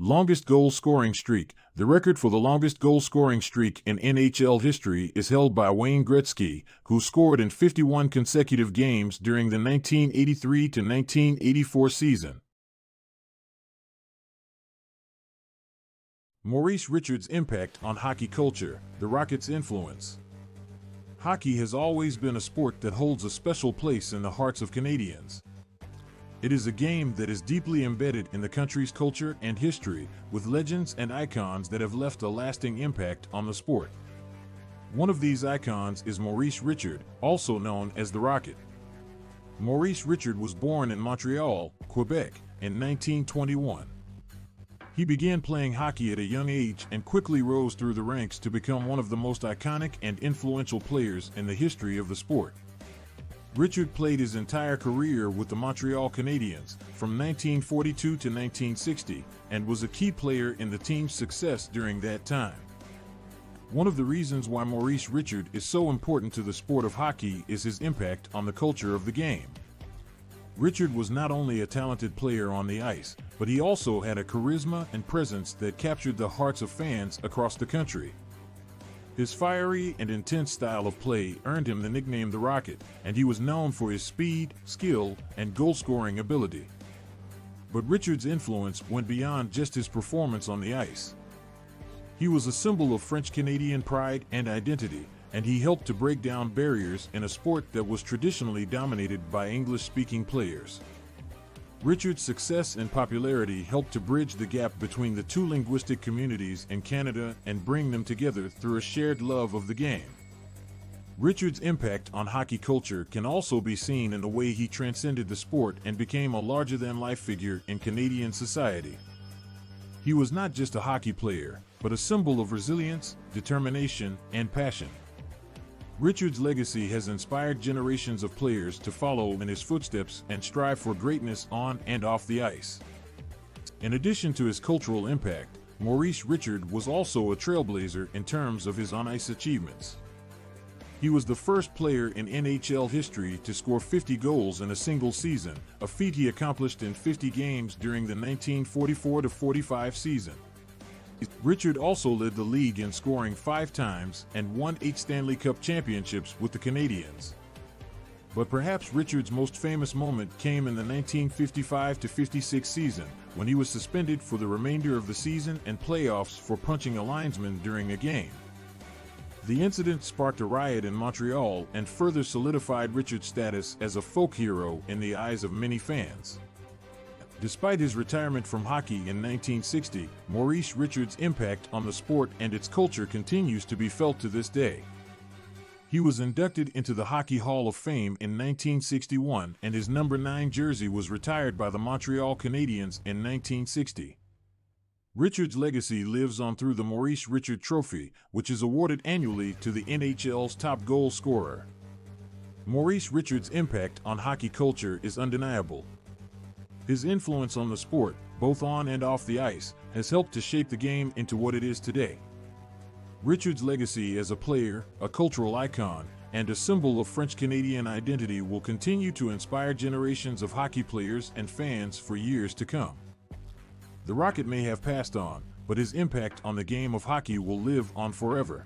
Longest goal scoring streak. The record for the longest goal scoring streak in NHL history is held by Wayne Gretzky, who scored in 51 consecutive games during the 1983 to 1984 season. Maurice Richard's impact on hockey culture. The Rockets' influence. Hockey has always been a sport that holds a special place in the hearts of Canadians. It is a game that is deeply embedded in the country's culture and history, with legends and icons that have left a lasting impact on the sport. One of these icons is Maurice Richard, also known as the Rocket. Maurice Richard was born in Montreal, Quebec, in 1921. He began playing hockey at a young age and quickly rose through the ranks to become one of the most iconic and influential players in the history of the sport. Richard played his entire career with the Montreal Canadiens from 1942 to 1960 and was a key player in the team's success during that time. One of the reasons why Maurice Richard is so important to the sport of hockey is his impact on the culture of the game. Richard was not only a talented player on the ice, but he also had a charisma and presence that captured the hearts of fans across the country. His fiery and intense style of play earned him the nickname the Rocket, and he was known for his speed, skill, and goal-scoring ability. But Richard's influence went beyond just his performance on the ice. He was a symbol of French-Canadian pride and identity, and he helped to break down barriers in a sport that was traditionally dominated by English-speaking players. Richard's success and popularity helped to bridge the gap between the two linguistic communities in Canada and bring them together through a shared love of the game. Richard's impact on hockey culture can also be seen in the way he transcended the sport and became a larger-than-life figure in Canadian society. He was not just a hockey player, but a symbol of resilience, determination, and passion. Richard's legacy has inspired generations of players to follow in his footsteps and strive for greatness on and off the ice. In addition to his cultural impact, Maurice Richard was also a trailblazer in terms of his on-ice achievements. He was the first player in NHL history to score 50 goals in a single season, a feat he accomplished in 50 games during the 1944-45 season. Richard also led the league in scoring 5 times and won 8 Stanley Cup championships with the Canadiens. But perhaps Richard's most famous moment came in the 1955-56 season, when he was suspended for the remainder of the season and playoffs for punching a linesman during a game. The incident sparked a riot in Montreal and further solidified Richard's status as a folk hero in the eyes of many fans. Despite his retirement from hockey in 1960, Maurice Richard's impact on the sport and its culture continues to be felt to this day. He was inducted into the Hockey Hall of Fame in 1961, and his number 9 jersey was retired by the Montreal Canadiens in 1960. Richard's legacy lives on through the Maurice Richard Trophy, which is awarded annually to the NHL's top goal scorer. Maurice Richard's impact on hockey culture is undeniable. His influence on the sport, both on and off the ice, has helped to shape the game into what it is today. Richard's legacy as a player, a cultural icon, and a symbol of French-Canadian identity will continue to inspire generations of hockey players and fans for years to come. The Rocket may have passed on, but his impact on the game of hockey will live on forever.